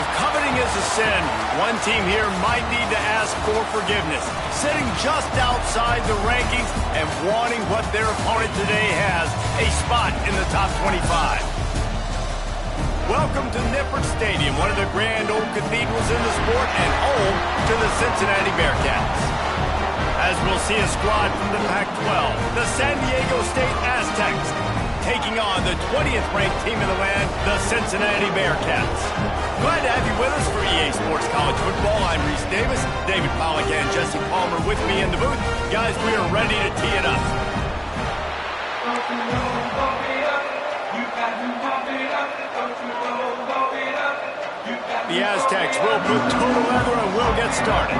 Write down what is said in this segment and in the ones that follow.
If coveting is a sin, one team here might need to ask for forgiveness, sitting just outside the rankings and wanting what their opponent today has, a spot in the top 25. Welcome to Nippert Stadium, one of the grand old cathedrals in the sport and home to the Cincinnati Bearcats. As we'll see a squad from the Pac-12, the San Diego State Aztecs, taking on the 20th ranked team in the land, the Cincinnati Bearcats. Glad to have you with us for EA Sports College Football. I'm Reese Davis, David Pollack and Jesse Palmer with me in the booth. Guys, we are ready to tee it up. The Aztecs will put total leather and we'll get started.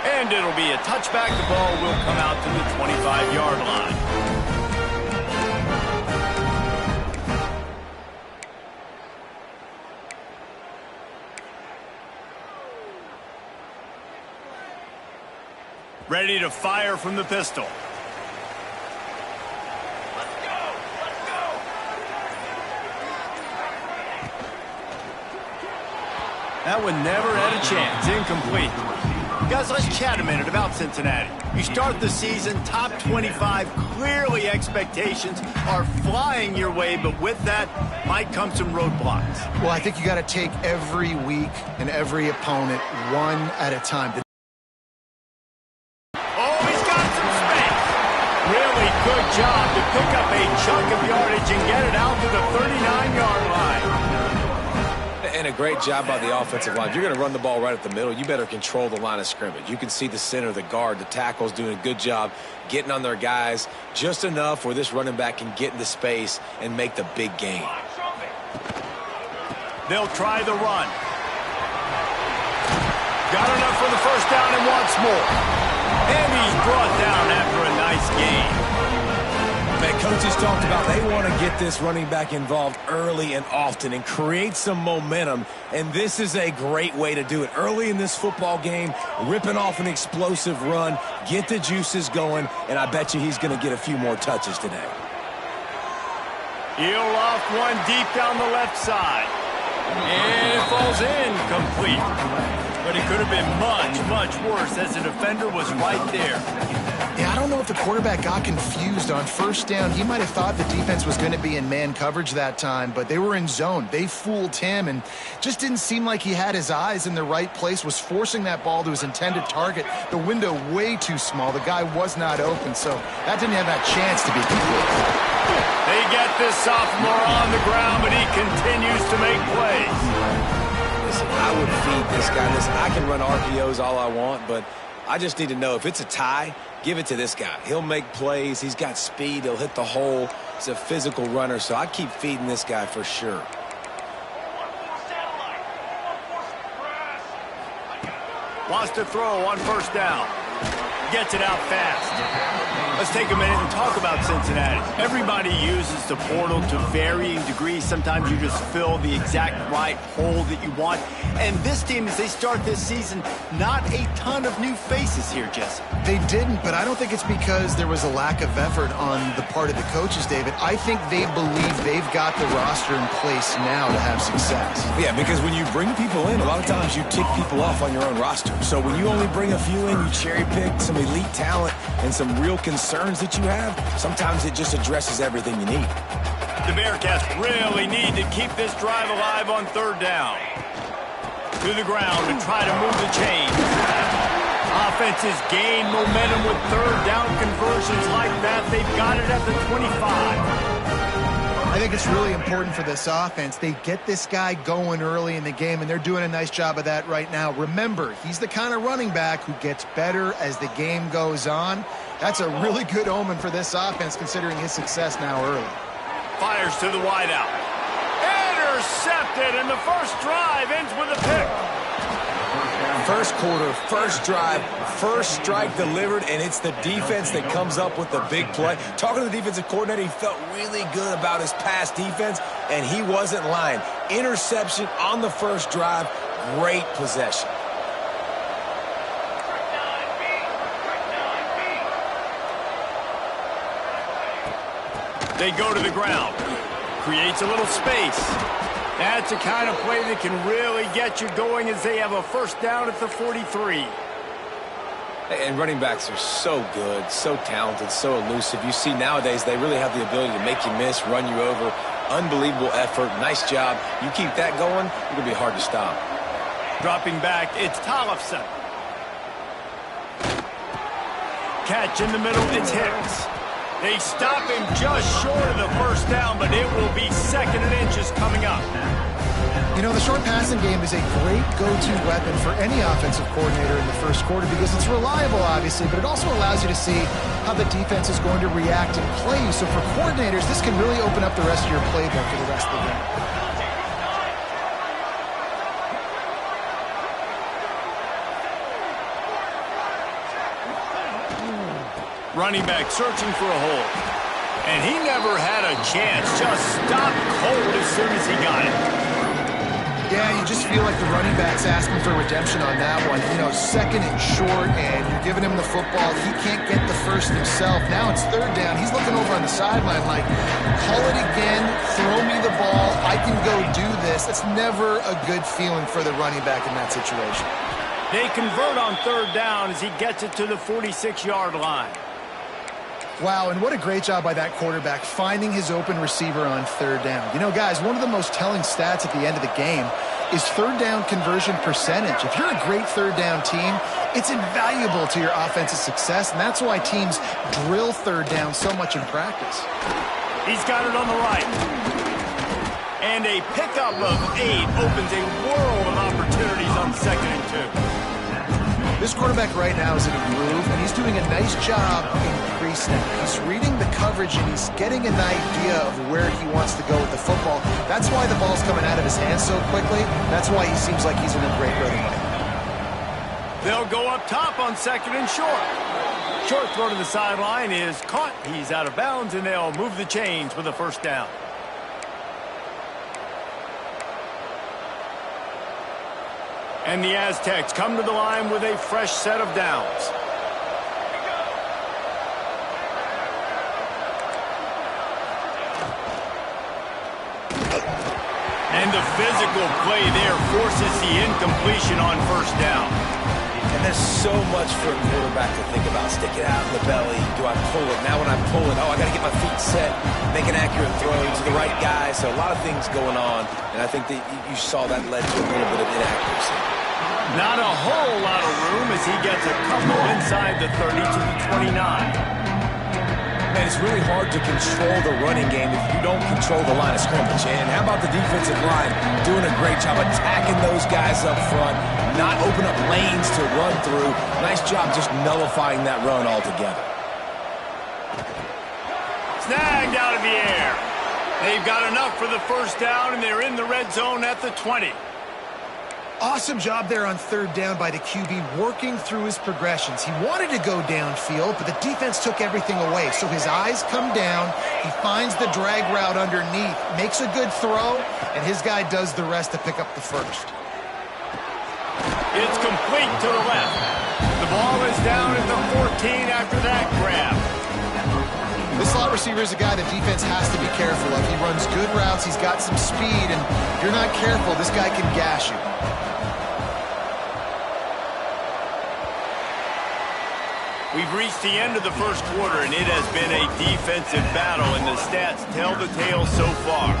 And it'll be a touchback. The ball will come out to the 25-yard line. Ready to fire from the pistol. Let's go! Let's go! That one never had a chance. Incomplete. Guys, let's chat a minute about Cincinnati. You start the season top 25. Clearly expectations are flying your way, but with that might come some roadblocks. Well, I think you got to take every week and every opponent one at a time. Oh, he's got some space. Really good job to pick up a chunk of yardage and get it out to the 39-yard line. And a great job by the offensive line. If you're going to run the ball right at the middle, you better control the line of scrimmage. You can see the center, the guard, the tackles doing a good job getting on their guys just enough where this running back can get into space and make the big gain. They'll try the run. Got enough for the first down and wants more. And he's brought down after a nice gain. Man, coaches talked about they want to get this running back involved early and often and create some momentum, and this is a great way to do it. Early in this football game, ripping off an explosive run, get the juices going, and I bet you he's going to get a few more touches today. He'll loft one deep down the left side. And it falls in, complete. But it could have been much, much worse as the defender was right there. Yeah, I don't know if the quarterback got confused on first down. He might have thought the defense was going to be in man coverage that time, but they were in zone. They fooled him and just didn't seem like he had his eyes in the right place, was forcing that ball to his intended target. The window way too small. The guy was not open, so that didn't have that chance to be complete. They get this sophomore on the ground, but he continues to make plays. Listen, I would feed this guy this. I can run RPOs all I want, but I just need to know if it's a tie, give it to this guy. He'll make plays. He's got speed. He'll hit the hole. He's a physical runner, so I keep feeding this guy for sure. Wants to throw on first down. Gets it out fast. Let's take a minute and talk about Cincinnati. Everybody uses the portal to varying degrees. Sometimes you just fill the exact right hole that you want. And this team, as they start this season, not a ton of new faces here, Jesse. They didn't, but I don't think it's because there was a lack of effort on the part of the coaches, David. I think they believe they've got the roster in place now to have success. Yeah, because when you bring people in, a lot of times you tick people off on your own roster. So when you only bring a few in, you cherry pick some elite talent and some real concerns that you have, sometimes it just addresses everything you need. The Bearcats really need to keep this drive alive on third down. To the ground to try to move the chains. Offenses gain momentum with third down conversions like that. They've got it at the 25. I think it's really important for this offense. They get this guy going early in the game, and they're doing a nice job of that right now. Remember, he's the kind of running back who gets better as the game goes on. That's a really good omen for this offense, considering his success now early. Fires to the wideout. Intercepted, and the first drive ends with a pick. First quarter, first drive, first strike delivered, and it's the defense that comes up with the big play. Talking to the defensive coordinator, he felt really good about his pass defense, and he wasn't lying. Interception on the first drive, great possession. They go to the ground. Creates a little space. That's the kind of play that can really get you going as they have a first down at the 43. And running backs are so good, so talented, so elusive. You see nowadays they really have the ability to make you miss, run you over. Unbelievable effort. Nice job. You keep that going, it's going to be hard to stop. Dropping back, it's Tollefson. Catch in the middle, it's Hicks. They stop him just short of the first down, but it will be 2nd and inches coming up. You know, the short passing game is a great go-to weapon for any offensive coordinator in the first quarter because it's reliable, obviously, but it also allows you to see how the defense is going to react and play you. So for coordinators, this can really open up the rest of your playbook for the rest of the game. Running back searching for a hole. And he never had a chance. Just stopped cold as soon as he got it. Yeah, you just feel like the running back's asking for redemption on that one. You know, 2nd and short, and you're giving him the football. He can't get the first himself. Now it's 3rd down. He's looking over on the sideline like, call it again, throw me the ball, I can go do this. That's never a good feeling for the running back in that situation. They convert on 3rd down as he gets it to the 46-yard line. Wow, and what a great job by that quarterback finding his open receiver on 3rd down. You know, guys, one of the most telling stats at the end of the game is 3rd down conversion percentage. If you're a great 3rd down team, it's invaluable to your offensive success, and that's why teams drill 3rd down so much in practice. He's got it on the right. And a pickup of 8 opens a world of opportunities on 2nd and 2. This quarterback right now is in a groove, and he's doing a nice job in pre-snap. He's reading the coverage, and he's getting an idea of where he wants to go with the football. That's why the ball's coming out of his hands so quickly. That's why he seems like he's in a great rhythm right now. They'll go up top on 2nd and short. Short throw to the sideline is caught. He's out of bounds, and they'll move the chains with a first down. And the Aztecs come to the line with a fresh set of downs. And the physical play there forces the incompletion on 1st down. And there's so much for a quarterback to think about. Stick it out in the belly. Do I pull it? Now when I pull it, I got to get my feet set, make an accurate throw to the right guy. So a lot of things going on, and I think that you saw that led to a little bit of inaccuracy. Not a whole lot of room as he gets a couple inside the 30 to the 29. And it's really hard to control the running game if you don't control the line of scrimmage. And how about the defensive line doing a great job attacking those guys up front, not open up lanes to run through. Nice job just nullifying that run altogether. Snagged out of the air. They've got enough for the first down, and they're in the red zone at the 20. Awesome job there on 3rd down by the QB, working through his progressions. He wanted to go downfield, but the defense took everything away. So his eyes come down, he finds the drag route underneath, makes a good throw, and his guy does the rest to pick up the first. It's complete to the left. The ball is down at the 14 after that grab. This slot receiver is a guy the defense has to be careful of. He runs good routes, he's got some speed, and if you're not careful, this guy can gash you. We've reached the end of the first quarter, and it has been a defensive battle, and the stats tell the tale so far.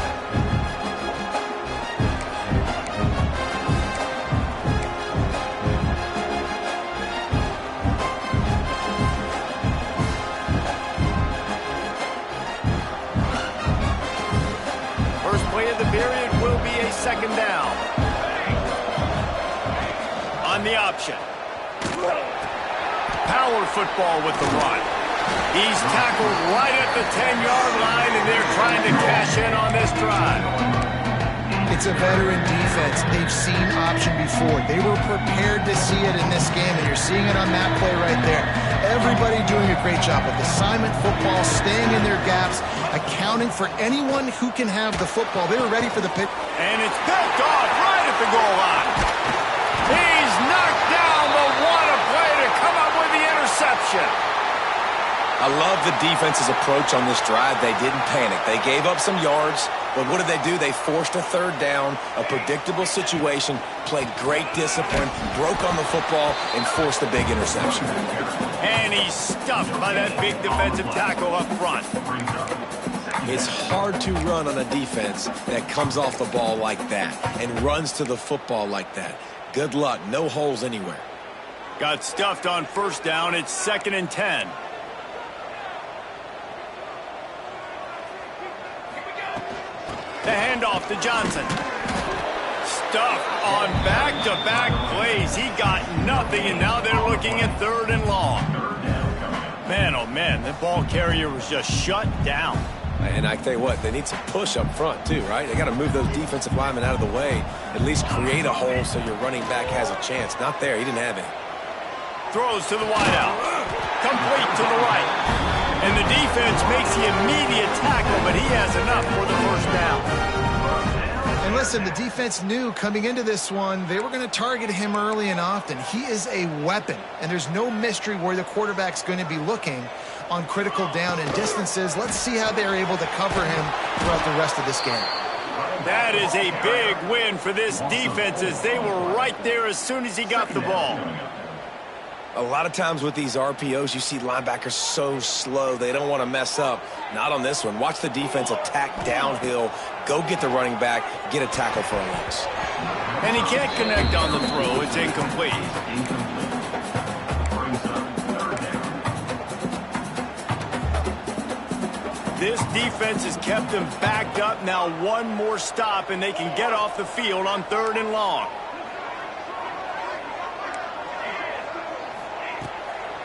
First play of the period will be a 2nd down. On the option. Power football with the run. He's tackled right at the 10-yard line, and they're trying to cash in on this drive. It's a veteran defense. They've seen option before. They were prepared to see it in this game, and you're seeing it on that play right there. Everybody doing a great job with assignment football, staying in their gaps, accounting for anyone who can have the football. They were ready for the pitch. And it's picked off right at the goal line. He's knocked down, but what a play to come up with the interception. I love love the defense's approach on this drive. They didn't panic. They gave up some yards, but what did they do? They forced a third down, a predictable situation, played great discipline, broke on the football, and forced a big interception. And he's stuffed by that big defensive tackle up front. It's hard to run on a defense that comes off the ball like that and runs to the football like that. Good luck. No holes anywhere. Got stuffed on first down. It's 2nd and 10. The handoff to Johnson. Stuffed on back-to-back plays. He got nothing, and now they're looking at 3rd and long. Man, oh man, the ball carrier was just shut down. And I tell you what, they need some push up front too, right? They got to move those defensive linemen out of the way, at least create a hole so your running back has a chance. Not there. He didn't have any. Throws to the wideout. Complete to the right. And the defense makes the immediate tackle, but he has enough for the first down. And listen, the defense knew coming into this one, they were going to target him early and often. He is a weapon, and there's no mystery where the quarterback's going to be looking on critical down and distances. Let's see how they're able to cover him throughout the rest of this game. That is a big win for this defense as they were right there as soon as he got the ball. A lot of times with these RPOs, you see linebackers so slow, they don't want to mess up. Not on this one. Watch the defense attack downhill, go get the running back, get a tackle for a loss. And he can't connect on the throw. It's incomplete. This defense has kept them backed up. Now one more stop, and they can get off the field on 3rd and long.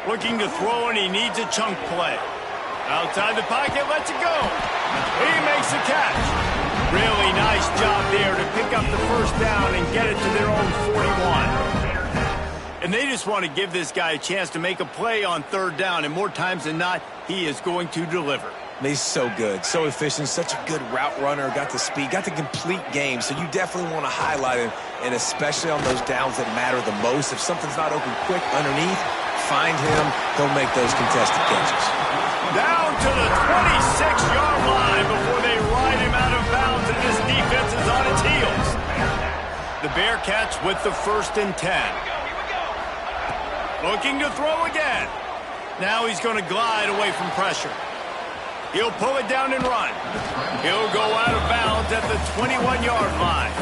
Looking to throw, and he needs a chunk play. Outside the pocket, lets it go. He makes the catch. Really nice job there to pick up the first down and get it to their own 41. And they just want to give this guy a chance to make a play on 3rd down, and more times than not, he is going to deliver. He's so good, so efficient, such a good route runner, got the speed, got the complete game, so you definitely want to highlight him, and especially on those downs that matter the most. If something's not open quick underneath, find him, he'll make those contested catches. Down to the 26-yard line before they ride him out of bounds, and this defense is on its heels. The Bearcats with the 1st and 10. Looking to throw again. Now he's going to glide away from pressure. He'll pull it down and run. He'll go out of bounds at the 21-yard line.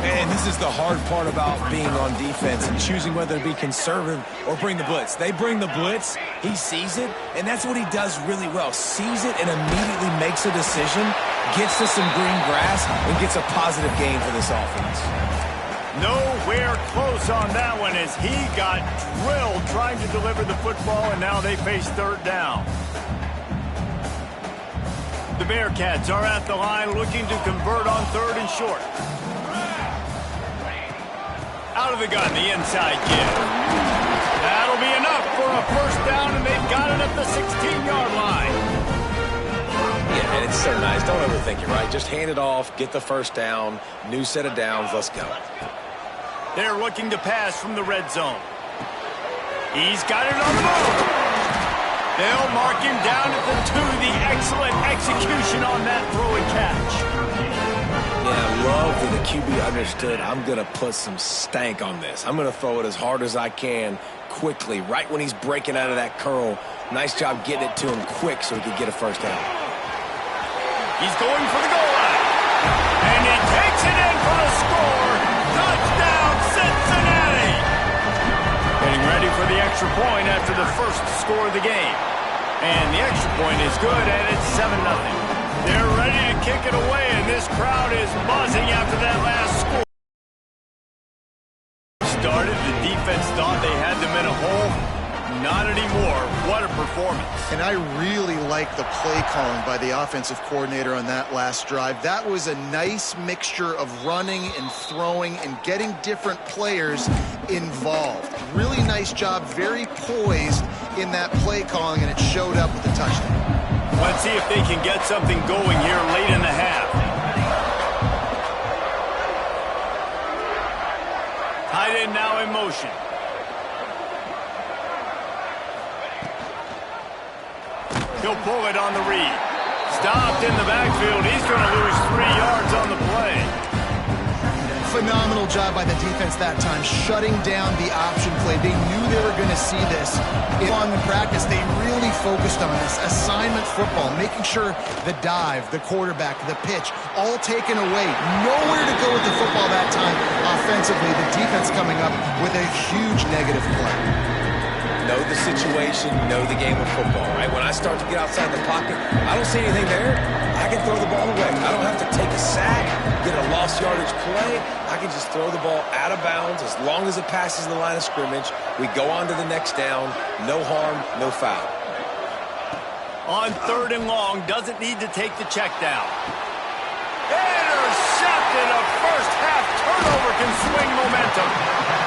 And this is the hard part about being on defense and choosing whether to be conservative or bring the blitz. They bring the blitz, he sees it, and that's what he does really well. Sees it and immediately makes a decision, gets to some green grass, and gets a positive gain for this offense. Nowhere close on that one as he got drilled trying to deliver the football, and now they face 3rd down. The Bearcats are at the line looking to convert on 3rd and short. Out of the gun, the inside give. That'll be enough for a first down, and they've got it at the 16-yard line. Yeah, and it's so nice. Don't overthink it, right? Just hand it off, get the first down, new set of downs, let's go. They're looking to pass from the red zone. He's got it on the move. They'll mark him down at the 2. The excellent execution on that throw and catch. Yeah, I love that the QB understood I'm going to put some stank on this. I'm going to throw it as hard as I can quickly, right when he's breaking out of that curl. Nice job getting it to him quick so he could get a first down. He's going for the goal line. And he takes it in for the score. Touchdown, Cincinnati. Getting ready for the extra point after the first score of the game. And the extra point is good, and it's 7-0. They're ready to kick it away, and this crowd is buzzing after that last score. Started, the defense thought they had them in a hole. Not anymore. What a performance. And I really like the play calling by the offensive coordinator on that last drive. That was a nice mixture of running and throwing and getting different players involved. Really nice job, very poised in that play calling, and it showed up with a touchdown. Let's see if they can get something going here late in the half. Tight end now in motion. He'll pull it on the read. Stopped in the backfield. He's going to lose 3 yards on the play. Phenomenal job by the defense that time, shutting down the option play. They knew they were going to see this. Along in practice, they really focused on this. Assignment football, making sure the dive, the quarterback, the pitch, all taken away. Nowhere to go with the football that time. Offensively, the defense coming up with a huge negative play. Know the situation, know the game of football, right? When I start to get outside the pocket, I don't see anything there, I can throw the ball away. I don't have to take a sack, get a lost yardage play. I can just throw the ball out of bounds as long as it passes the line of scrimmage. We go on to the next down. No harm, no foul. On 3rd and long, doesn't need to take the check down. Intercepted. A first-half turnover can swing momentum.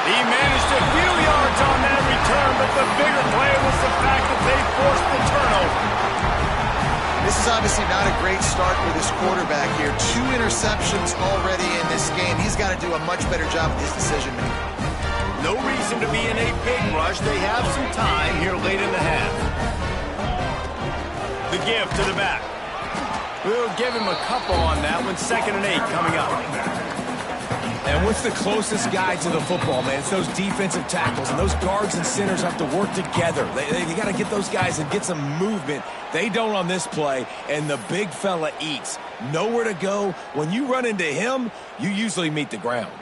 He managed a few yards on that return, but the bigger play was the fact that they forced the turnover. This is obviously not a great start for this quarterback here. 2 interceptions already in this game. He's got to do a much better job with his decision-making. No reason to be in a big rush. They have some time here late in the half. The give to the back. We'll give him a couple on that one. 2nd and 8 coming up. And what's the closest guy to the football, man? It's those defensive tackles, and those guards and centers have to work together. They got to get those guys and get some movement. They don't on this play, and the big fella eats. Nowhere to go. When you run into him, you usually meet the ground.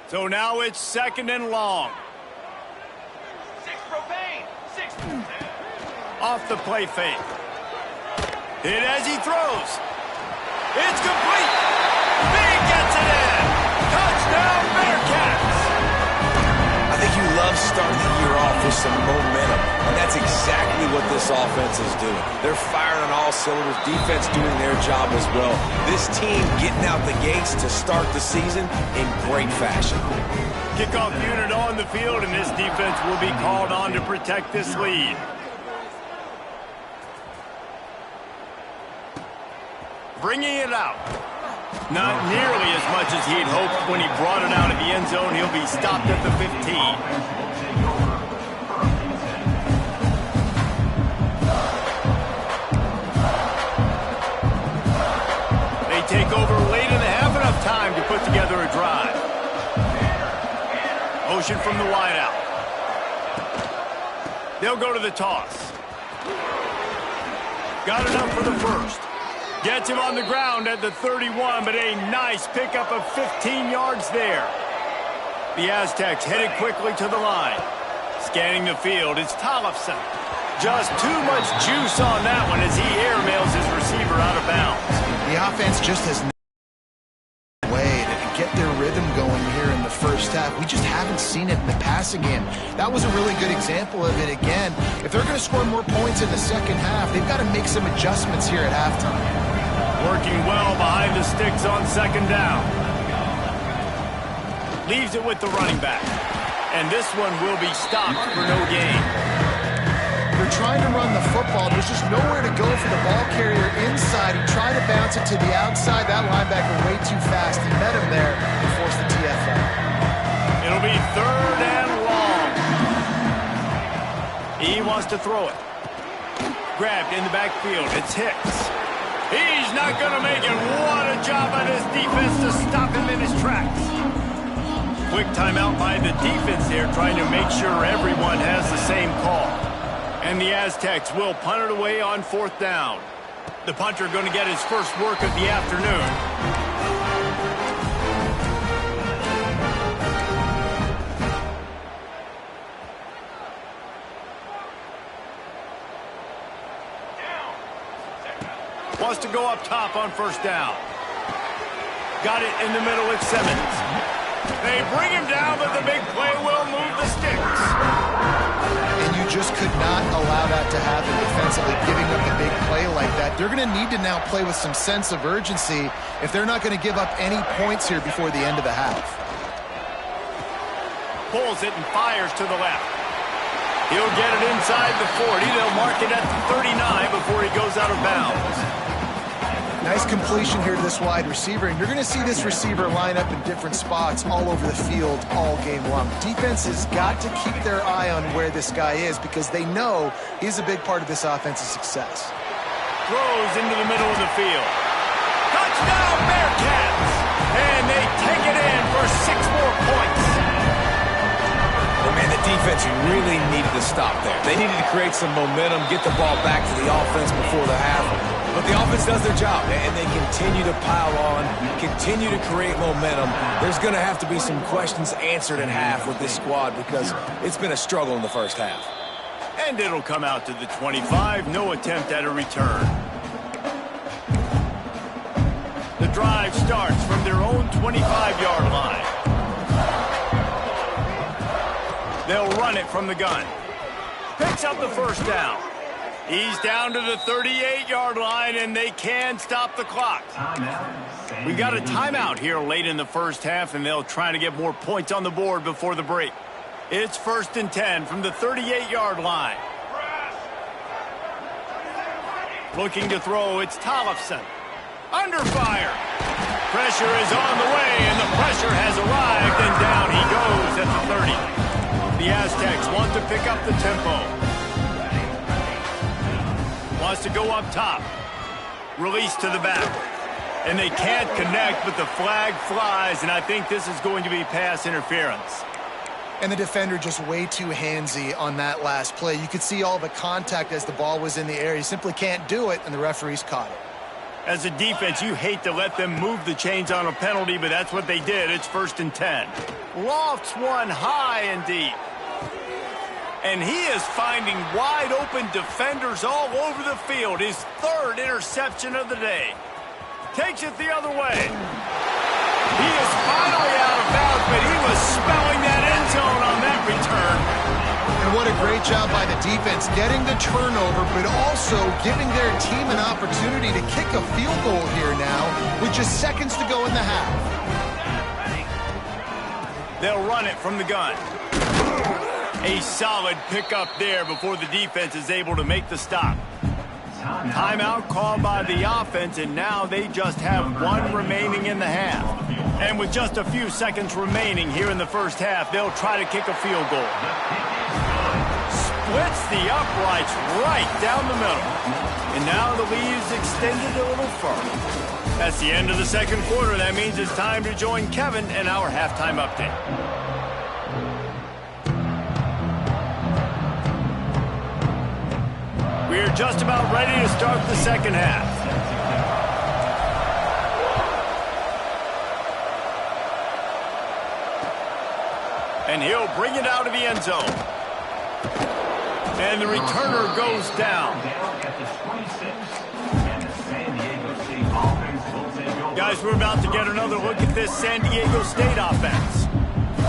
So now it's 2nd and long. Off the play fake. Hit as he throws. It's complete. Big gets it in. Touchdown Bearcats. I think you love starting the year off with some momentum, and that's exactly what this offense is doing. They're firing on all cylinders, defense doing their job as well. This team getting out the gates to start the season in great fashion. Kickoff unit on the field, and this defense will be called on to protect this lead. Bringing it out. Not nearly as much as he'd hoped when he brought it out of the end zone. He'll be stopped at the 15. They take over late in the half, enough time to put together a drive. Motion from the wideout. They'll go to the toss. Got enough for the first. Gets him on the ground at the 31, but a nice pickup of 15 yards there. The Aztecs headed quickly to the line. Scanning the field, it's Tollefson. Just too much juice on that one as he airmails his receiver out of bounds. The offense just has no way to get their rhythm going here in the first half. We just haven't seen it in the passing game. That was a really good example of it again. If they're going to score more points in the second half, they've got to make some adjustments here at halftime. Working well behind the sticks on 2nd down. Leaves it with the running back. And this one will be stopped for no gain. They're trying to run the football. There's just nowhere to go for the ball carrier inside. He tried to bounce it to the outside. That linebacker way too fast. He met him there and forced the TFL. It'll be 3rd and long. He wants to throw it. Grabbed in the backfield. It's Hicks. He's not going to make it. What a job by this defense to stop him in his tracks. Quick timeout by the defense there, trying to make sure everyone has the same call. And the Aztecs will punt it away on 4th down. The punter going to get his first work of the afternoon. Wants to go up top on 1st down. Got it in the middle with Simmons. They bring him down, but the big play will move the sticks. And you just could not allow that to happen defensively, giving up the big play like that. They're going to need to now play with some sense of urgency if they're not going to give up any points here before the end of the half. Pulls it and fires to the left. He'll get it inside the 40. They'll mark it at the 39 before he goes out of bounds. Nice completion here to this wide receiver, and you're going to see this receiver line up in different spots all over the field all game long. Defense has got to keep their eye on where this guy is because they know he's a big part of this offense's success. Throws into the middle of the field. Touchdown, Bearcats! And they take it in for 6 more points. Well, man, the defense really needed to stop there. They needed to create some momentum, get the ball back to the offense before the half. But the offense does their job, and they continue to pile on, continue to create momentum. There's going to have to be some questions answered in half with this squad because it's been a struggle in the first half. And it'll come out to the 25. No attempt at a return. The drive starts from their own 25-yard line. They'll run it from the gun. Picks up the first down. He's down to the 38-yard line, and they can stop the clock. We got a timeout here late in the first half, and they'll try to get more points on the board before the break. It's 1st and 10 from the 38-yard line. Looking to throw, it's Tollefson. Under fire. Pressure is on the way, and the pressure has arrived, and down he goes at the 30. The Aztecs want to pick up the tempo. Wants to go up top. Release to the back. And they can't connect, but the flag flies, and I think this is going to be pass interference. And the defender just way too handsy on that last play. You could see all the contact as the ball was in the air. He simply can't do it, and the referees caught it. As a defense, you hate to let them move the chains on a penalty, but that's what they did. It's 1st and 10. Lofts one high and deep. And he is finding wide open defenders all over the field. His 3rd interception of the day. Takes it the other way. He is finally out of bounds, but he was smelling that end zone on that return. And what a great job by the defense getting the turnover, but also giving their team an opportunity to kick a field goal here now with just seconds to go in the half. They'll run it from the gun. A solid pickup there before the defense is able to make the stop. Timeout called by the offense, and now they just have 1 remaining in the half. And with just a few seconds remaining here in the first half, they'll try to kick a field goal. Splits the uprights right down the middle. And now the lead is extended a little further. That's the end of the second quarter. That means it's time to join Kevin and our halftime update. We are just about ready to start the second half. And he'll bring it out of the end zone. And the returner goes down. Guys, we're about to get another look at this San Diego State offense.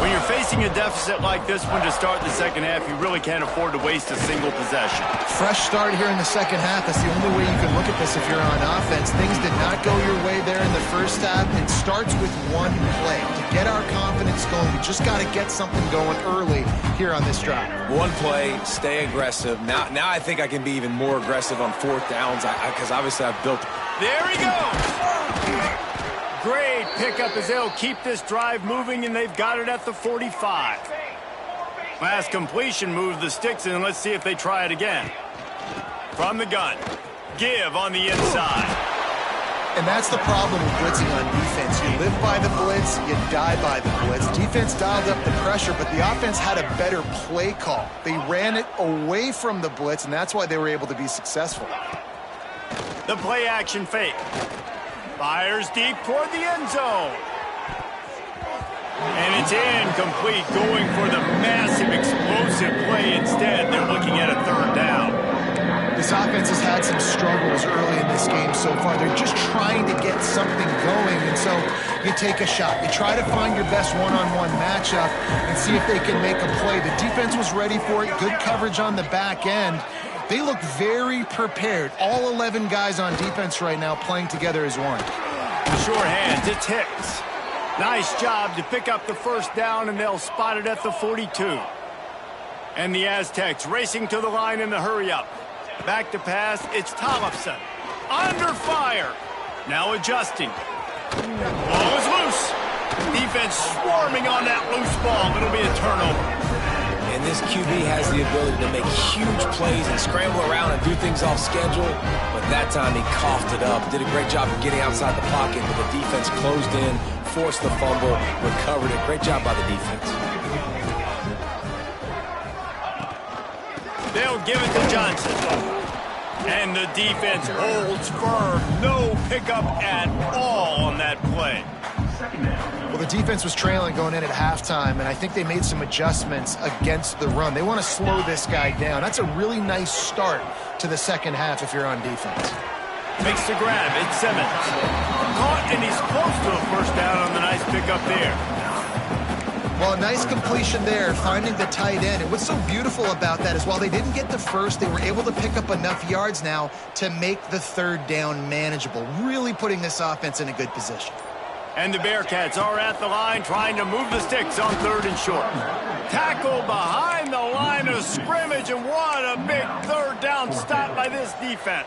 When you're facing a deficit like this one to start the second half, you really can't afford to waste a single possession. Fresh start here in the second half. That's the only way you can look at this if you're on offense. Things did not go your way there in the first half. It starts with one play. To get our confidence going, we just got to get something going early here on this drive. One play, stay aggressive. Now I think I can be even more aggressive on 4th downs because obviously I've built. There he goes. Great pickup as they'll keep this drive moving, and they've got it at the 45. Last completion moved the sticks, and let's see if they try it again. From the gun. Give on the inside. And that's the problem with blitzing on defense. You live by the blitz, you die by the blitz. Defense dialed up the pressure, but the offense had a better play call. They ran it away from the blitz, and that's why they were able to be successful. The play action fake. Fires deep toward the end zone. And it's incomplete, going for the massive explosive play instead. They're looking at a 3rd down. This offense has had some struggles early in this game so far. They're just trying to get something going, and so you take a shot. You try to find your best one-on-one matchup and see if they can make a play. The defense was ready for it. Good coverage on the back end. They look very prepared. All 11 guys on defense right now playing together as one. Sure hands, it's Hicks. Nice job to pick up the first down, and they'll spot it at the 42. And the Aztecs racing to the line in the hurry-up. Back to pass, it's Tollefson. Under fire. Now adjusting. Ball is loose. Defense swarming on that loose ball. It'll be a turnover. And this QB has the ability to make huge plays and scramble around and do things off schedule. But that time he coughed it up. Did a great job of getting outside the pocket, but the defense closed in, forced the fumble, recovered it. Great job by the defense. They'll give it to Johnson. And the defense holds firm. No pickup at all on that play. Well, the defense was trailing going in at halftime, and I think they made some adjustments against the run. They want to slow this guy down. That's a really nice start to the second half if you're on defense. Makes the grab. It's Simmons. Caught, and he's close to a first down on the nice pickup there. Well, a nice completion there, finding the tight end. And what's so beautiful about that is while they didn't get the first, they were able to pick up enough yards now to make the third down manageable, really putting this offense in a good position. And the Bearcats are at the line trying to move the sticks on 3rd and short. Tackle behind the line of scrimmage, and what a big third down stop by this defense.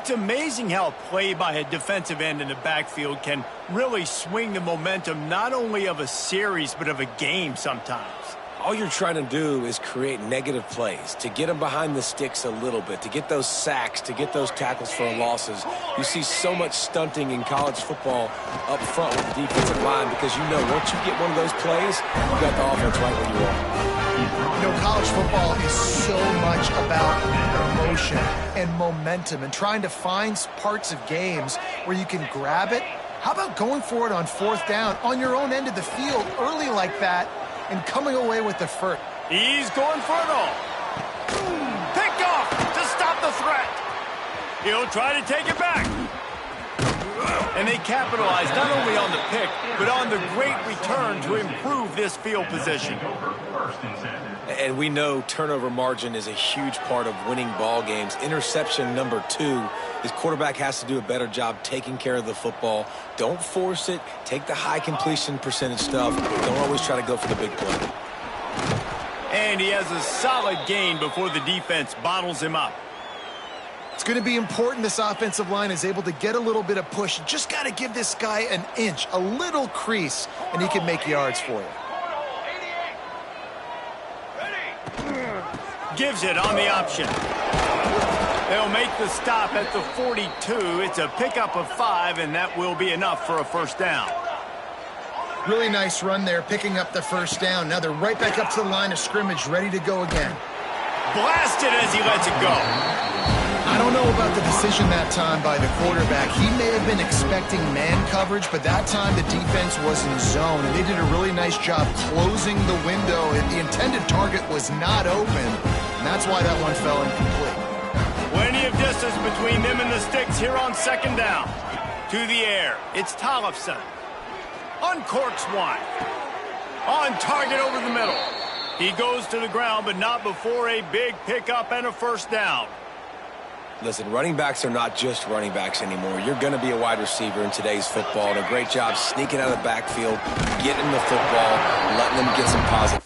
It's amazing how play by a defensive end in the backfield can really swing the momentum not only of a series but of a game sometimes. All you're trying to do is create negative plays, to get them behind the sticks a little bit, to get those sacks, to get those tackles for losses. You see so much stunting in college football up front with the defensive line because you know once you get one of those plays, you got the offense right where you are. You know, college football is so much about emotion and momentum and trying to find parts of games where you can grab it. How about going for it on 4th down on your own end of the field early like that and coming away with the first? He's going for it all. Picked off to stop the threat. He'll try to take it back. And they capitalize not only on the pick, but on the great return to improve this field position. And we know turnover margin is a huge part of winning ball games. Interception number 2, his quarterback has to do a better job taking care of the football. Don't force it. Take the high completion percentage stuff. Don't always try to go for the big play. And he has a solid gain before the defense bottles him up. It's going to be important this offensive line is able to get a little bit of push. Just got to give this guy an inch, a little crease, and he can make yards for you. Gives it on the option. They'll make the stop at the 42. It's a pickup of 5, and that will be enough for a first down. Really nice run there, picking up the first down. Now they're right back up to the line of scrimmage, ready to go again. Blasted as he lets it go. I don't know about the decision that time by the quarterback. He may have been expecting man coverage, but that time the defense was in zone, and they did a really nice job closing the window. The intended target was not open, and that's why that one fell incomplete. Plenty of distance between them and the sticks here on 2nd down. To the air, it's Tollefson. Uncorks one. On target over the middle. He goes to the ground, but not before a big pickup and a first down. Listen, running backs are not just running backs anymore. You're going to be a wide receiver in today's football. And a great job sneaking out of the backfield, getting the football, letting them get some positive.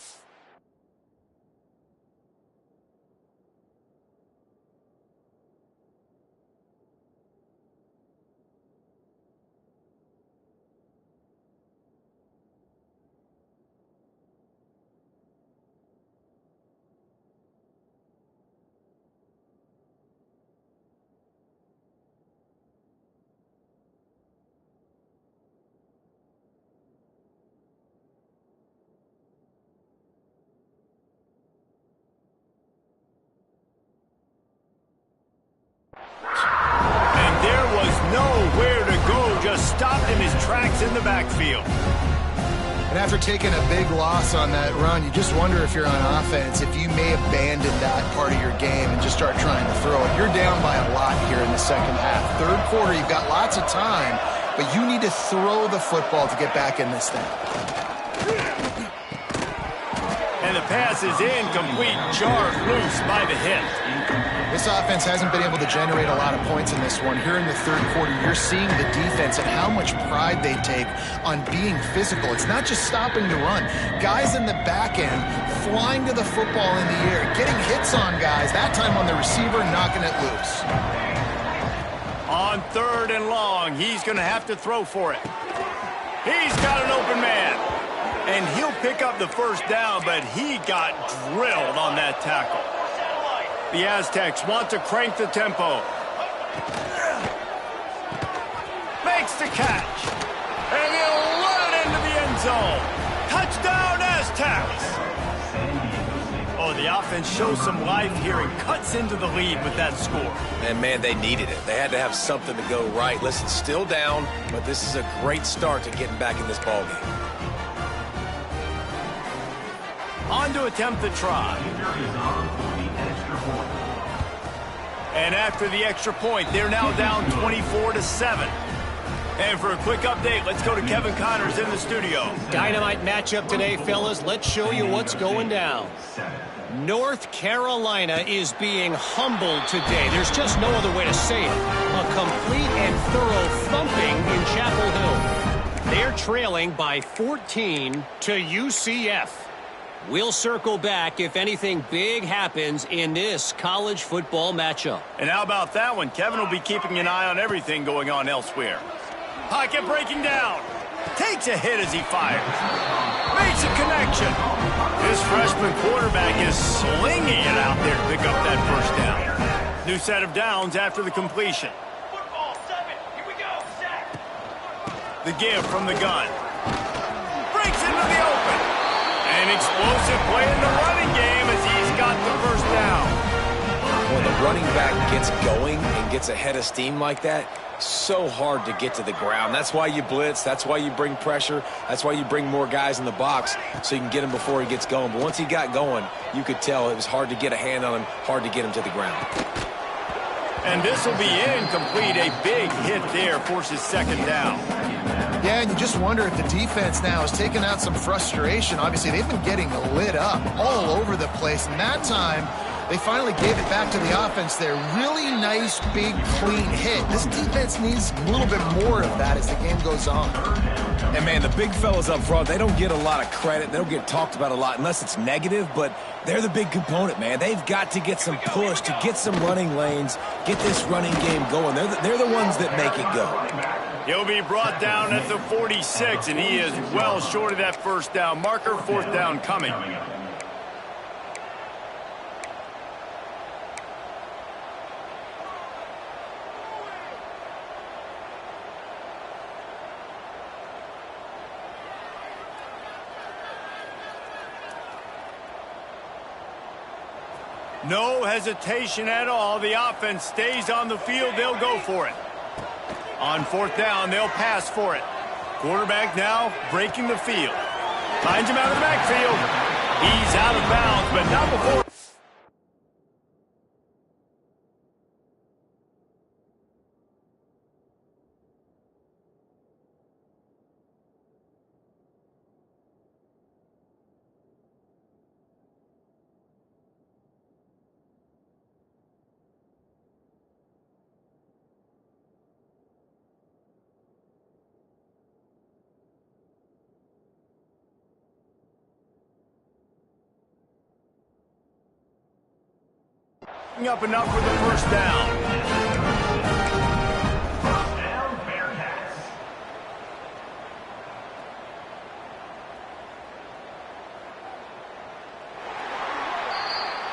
Stopped in his tracks in the backfield. And after taking a big loss on that run, you just wonder if you're on offense, if you may abandon that part of your game and just start trying to throw it. You're down by a lot here in the second half. 3rd quarter, you've got lots of time, but you need to throw the football to get back in this thing. And the pass is incomplete, jarred loose by the hit. This offense hasn't been able to generate a lot of points in this one. Here in the 3rd quarter, you're seeing the defense and how much pride they take on being physical. It's not just stopping the run. Guys in the back end flying to the football in the air, getting hits on guys, that time on the receiver, knocking it loose. On 3rd and long, he's going to have to throw for it. He's got an open man. And he'll pick up the first down, but he got drilled on that tackle. The Aztecs want to crank the tempo. Makes the catch. And he'll run it into the end zone. Touchdown, Aztecs! Oh, the offense shows some life here and cuts into the lead with that score. And, man, they needed it. They had to have something to go right. Listen, still down, but this is a great start to getting back in this ballgame. On to attempt the try. And after the extra point, they're now down 24-7. And for a quick update, let's go to Kevin Connors in the studio. Dynamite matchup today, fellas. Let's show you what's going down. North Carolina is being humbled today. There's just no other way to say it. A complete and thorough thumping in Chapel Hill. They're trailing by 14 to UCF. We'll circle back if anything big happens in this college football matchup. And how about that one? Kevin will be keeping an eye on everything going on elsewhere. Pocket breaking down. Takes a hit as he fires. Makes a connection. This freshman quarterback is slinging it out there to pick up that first down. New set of downs after the completion. Football 7. Here we go. Sack. The give from the gun. Breaks into the open. An explosive play in the running game as he's got the first down. When the running back gets going and gets ahead of steam like that, so hard to get to the ground. That's why you blitz. That's why you bring pressure. That's why you bring more guys in the box so you can get him before he gets going. But once he got going, you could tell it was hard to get a hand on him, hard to get him to the ground. And this will be incomplete. A big hit there forces second down. Yeah, and you just wonder if the defense now has taken out some frustration. Obviously, they've been getting lit up all over the place. And that time, they finally gave it back to the offense there. Really nice, big, clean hit. This defense needs a little bit more of that as the game goes on. And, man, the big fellas up front, they don't get a lot of credit. They don't get talked about a lot unless it's negative, but they're the big component, man. They've got to get some push, to get some running lanes, get this running game going. They're the ones that make it go. He'll be brought down at the 46, and he is well short of that first down marker. Fourth down coming. No hesitation at all. The offense stays on the field. They'll go for it. On fourth down, they'll pass for it. Quarterback now breaking the field. Finds him out of the backfield. He's out of bounds, but not before. Up enough for the first down. First down, Bearcats.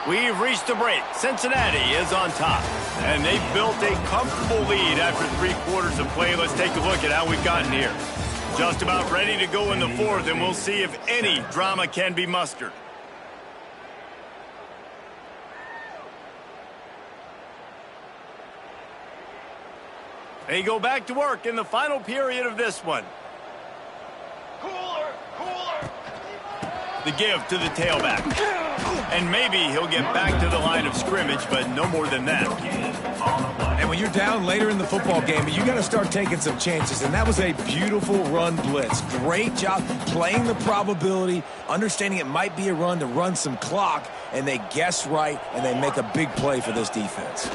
We've reached the break. Cincinnati is on top. And they've built a comfortable lead after 3 quarters of play. Let's take a look at how we've gotten here. Just about ready to go in the fourth, and we'll see if any drama can be mustered. They go back to work in the final period of this one. Cooler, cooler. The give to the tailback. And maybe he'll get back to the line of scrimmage, but no more than that. And when you're down later in the football game, you got to start taking some chances. And that was a beautiful run blitz. Great job playing the probability, understanding it might be a run to run some clock, and they guess right, and they make a big play for this defense.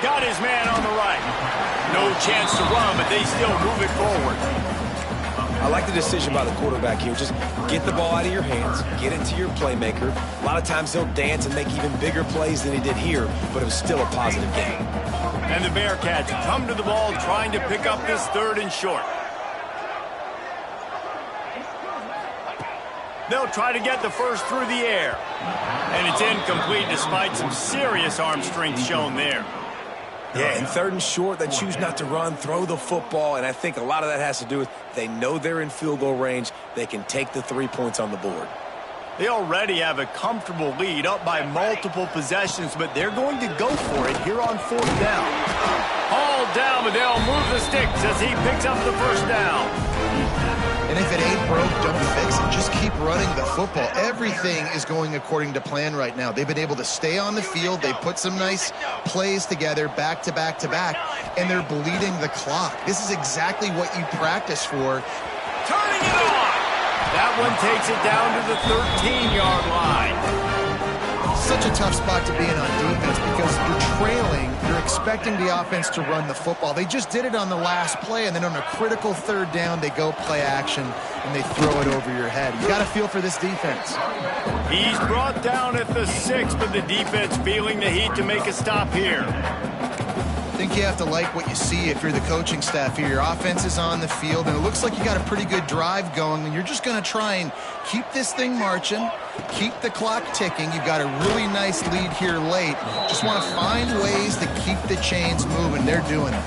Got his man on the right. No chance to run, but they still move it forward. I like the decision by the quarterback here. Just get the ball out of your hands, get it to your playmaker. A lot of times he'll dance and make even bigger plays than he did here, but it was still a positive game. And the Bearcats come to the ball trying to pick up this 3rd and short. They'll try to get the first through the air. And it's incomplete despite some serious arm strength shown there. Yeah, and 3rd and short, they choose not to run, throw the football, and I think a lot of that has to do with they know they're in field goal range. They can take the 3 points on the board. They already have a comfortable lead up by multiple possessions, but they're going to go for it here on 4th down. Hauled down, but they'll move the sticks as he picks up the first down. And if it ain't broke, don't fix it. Just keep running the football. Everything is going according to plan right now. They've been able to stay on the field. They put some nice plays together back to back to back, and they're bleeding the clock. This is exactly what you practice for. Turning it on. That one takes it down to the 13-yard line. Such a tough spot to be in on defense because you're trailing. You're expecting the offense to run the football. They just did it on the last play, and then on a critical 3rd down, they go play action, and they throw it over your head. You got to feel for this defense. He's brought down at the 6, but the defense feeling the heat to make a stop here. I think you have to like what you see if you're the coaching staff here. Your offense is on the field, and it looks like you got a pretty good drive going, and you're just going to try and keep this thing marching, keep the clock ticking. You've got a really nice lead here late. Just want to find ways to keep the chains moving. They're doing it.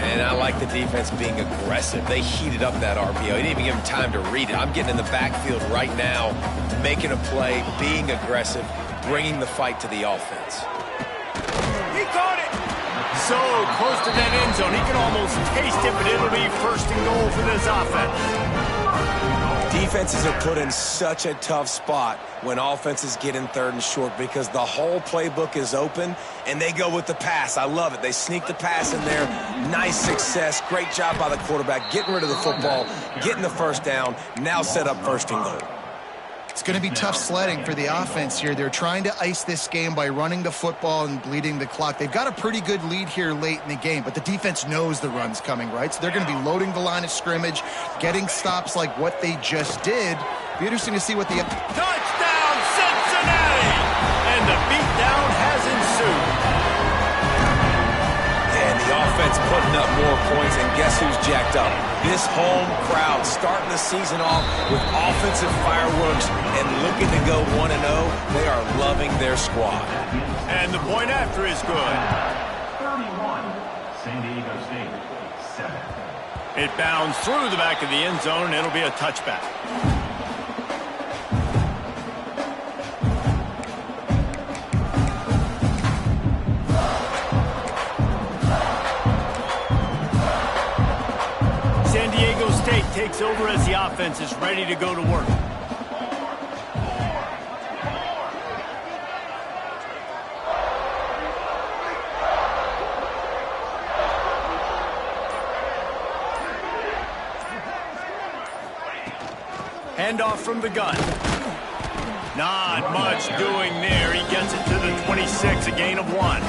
And I like the defense being aggressive. They heated up that RPO. He didn't even give him time to read it. I'm getting in the backfield right now, making a play, being aggressive, bringing the fight to the offense. He caught it. So close to that end zone. He can almost taste it, but it'll be 1st and goal for this offense. Defenses are put in such a tough spot when offenses get in 3rd and short because the whole playbook is open, and they go with the pass. I love it. They sneak the pass in there. Nice success. Great job by the quarterback getting rid of the football, getting the 1st down, now set up 1st and goal. It's going to be tough sledding for the offense here. They're trying to ice this game by running the football and bleeding the clock. They've got a pretty good lead here late in the game, but the defense knows the run's coming, right? So they're going to be loading the line of scrimmage, getting stops like what they just did. Be interesting to see what the... Touchdown, Cincinnati! And the beatdown has ensued. And the offense putting up more points, and guess who's jacked up? This home crowd starting the season off with offensive fireworks and looking to go 1-0. They are loving their squad. And the point after is good. 31, San Diego State, 7. It bounds through the back of the end zone, and it'll be a touchback. State takes over as the offense is ready to go to work. Handoff from the gun. Not much doing there. He gets it to the 26, a gain of 1.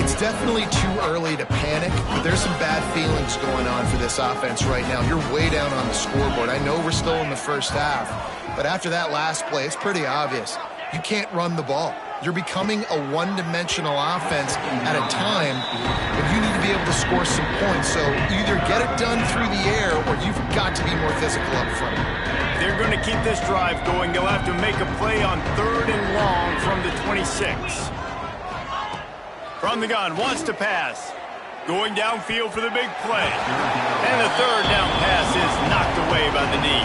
It's definitely too early to panic, but there's some bad feelings going on for this offense right now. You're way down on the scoreboard. I know we're still in the 1st half, but after that last play, it's pretty obvious. You can't run the ball. You're becoming a one-dimensional offense at a time when you need to be able to score some points. So either get it done through the air or you've got to be more physical up front. They're going to keep this drive going. They'll have to make a play on 3rd and long from the 26. From the gun, wants to pass. Going downfield for the big play. And the 3rd down pass is knocked away by the knee.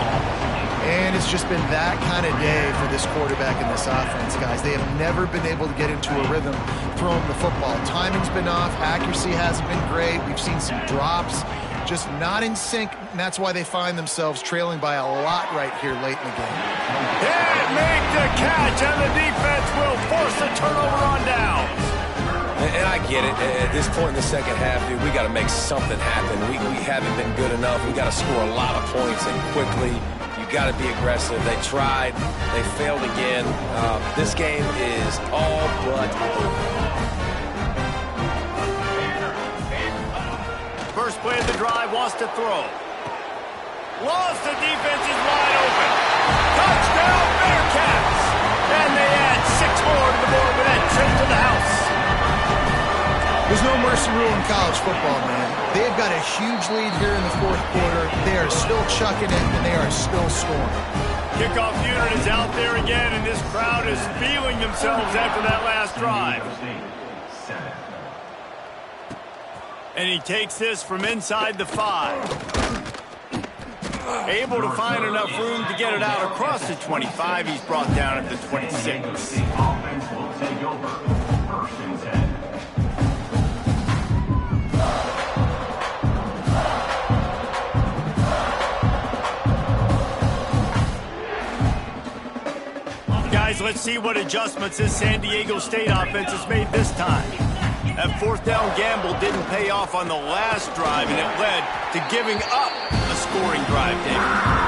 And it's just been that kind of day for this quarterback and this offense, guys. They have never been able to get into a rhythm throwing the football. Timing's been off. Accuracy hasn't been great. We've seen some drops. Just not in sync, and that's why they find themselves trailing by a lot right here late in the game. Can't make the catch, and the defense will force a turnover on downs. And I get it. At this point in the 2nd half, dude, we got to make something happen. We haven't been good enough. We got to score a lot of points and quickly. You got to be aggressive. They tried. They failed again. This game is all but over. First play of the drive, wants to throw. Lost, the defense is wide open. Touchdown, Bearcats! And they add 6 more to the board with that trip to the house. There's no mercy rule in college football, man. They've got a huge lead here in the fourth quarter. They are still chucking it, and they are still scoring. Kickoff unit is out there again, and this crowd is feeling themselves after that last drive. And he takes this from inside the 5. Able to find enough room to get it out across the 25. He's brought down at the 26. The offense will take over. First and 10. Guys, let's see what adjustments this San Diego State offense has made this time. That fourth down gamble didn't pay off on the last drive, and it led to giving up a scoring drive, David.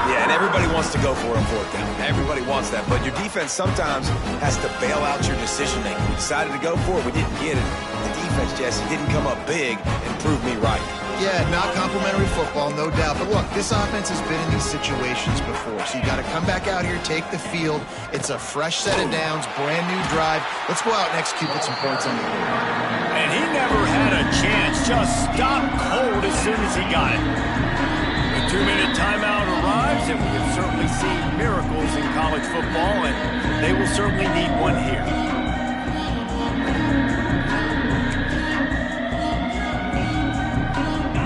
Yeah, and everybody wants to go for it on fourth down. Everybody wants that, but your defense sometimes has to bail out your decision-making. We decided to go for it. We didn't get it. The defense, Jesse, didn't come up big and prove me right. Yeah, not complimentary football, no doubt. But look, this offense has been in these situations before. So you got to come back out here, take the field. It's a fresh set of downs, brand new drive. Let's go out and execute with some points on the board. And he never had a chance. Just stopped cold as soon as he got it. The 2-minute timeout arrives, and we have certainly seen miracles in college football, and they will certainly need one here.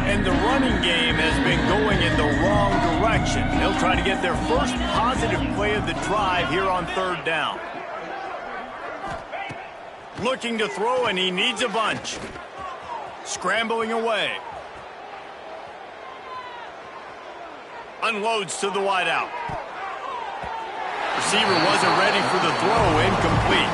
And the running game has been going in the wrong direction. They'll try to get their first positive play of the drive here on third down. Looking to throw, and he needs a bunch. Scrambling away. Unloads to the wideout. Receiver wasn't ready for the throw. Incomplete.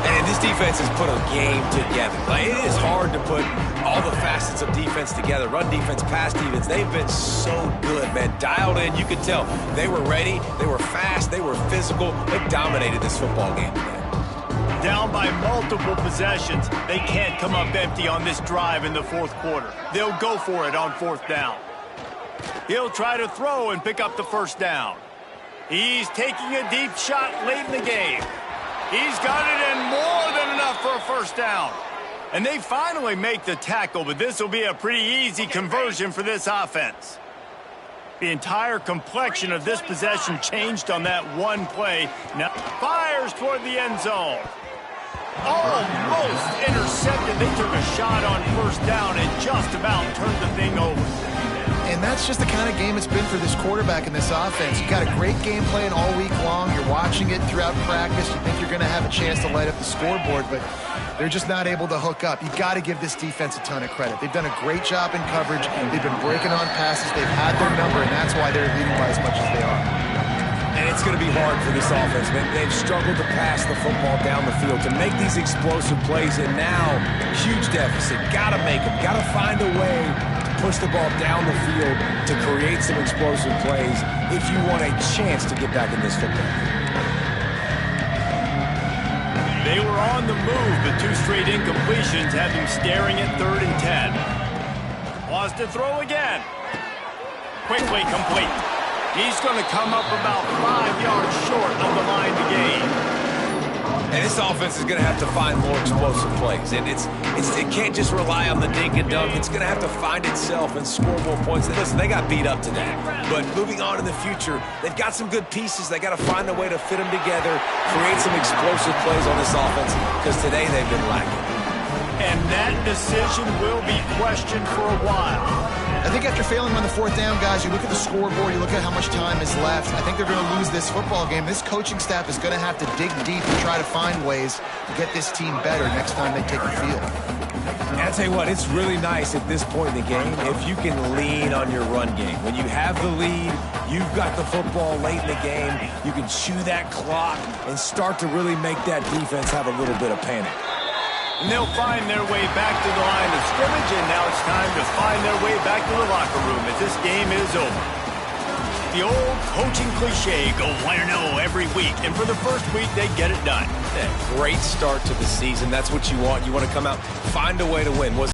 And this defense has put a game together. Like, it is hard to put all the facets of defense together. Run defense, pass defense. They've been so good, man. Dialed in. You could tell they were ready. They were fast. They were physical. They dominated this football game today. Down by multiple possessions. They can't come up empty on this drive in the fourth quarter. They'll go for it on fourth down. He'll try to throw and pick up the first down. He's taking a deep shot late in the game. He's got it in more than enough for a first down. And they finally make the tackle, but this will be a pretty easy conversion for this offense. The entire complexion of this possession changed on that one play. Now fires toward the end zone. Almost intercepted. They took a shot on first down and just about turned the thing over. And that's just the kind of game it's been for this quarterback in this offense. You got a great game plan all week long. You're watching it throughout practice. You think you're going to have a chance to light up the scoreboard, but they're just not able to hook up. You've got to give this defense a ton of credit. They've done a great job in coverage. They've been breaking on passes. They've had their number, and that's why they're leading by as much as they are. And it's going to be hard for this offense, man. They've struggled to pass the football down the field, to make these explosive plays, and now, huge deficit. Got to make them. Got to find a way to push the ball down the field to create some explosive plays if you want a chance to get back in this football game. They were on the move, but 2 straight incompletions have him staring at 3rd and 10. Wants to throw again. Quickly complete. He's going to come up about 5 yards short of the line to gain. And this offense is going to have to find more explosive plays. And it can't just rely on the dink and dunk. It's going to have to find itself and score more points. And listen, they got beat up today. But moving on in the future, they've got some good pieces. They got to find a way to fit them together, create some explosive plays on this offense, because today they've been lacking. And that decision will be questioned for a while. I think after failing on the fourth down, guys, you look at the scoreboard, you look at how much time is left. I think they're going to lose this football game. This coaching staff is going to have to dig deep and try to find ways to get this team better next time they take the field. And I'll tell you what, it's really nice at this point in the game if you can lean on your run game. When you have the lead, you've got the football late in the game, you can chew that clock and start to really make that defense have a little bit of panic. And they'll find their way back to the line of scrimmage, and now it's time to find their way back to the locker room as this game is over. The old coaching cliche, go 1-0 every week, and for the first week, they get it done. Yeah, great start to the season. That's what you want. You want to come out, find a way to win.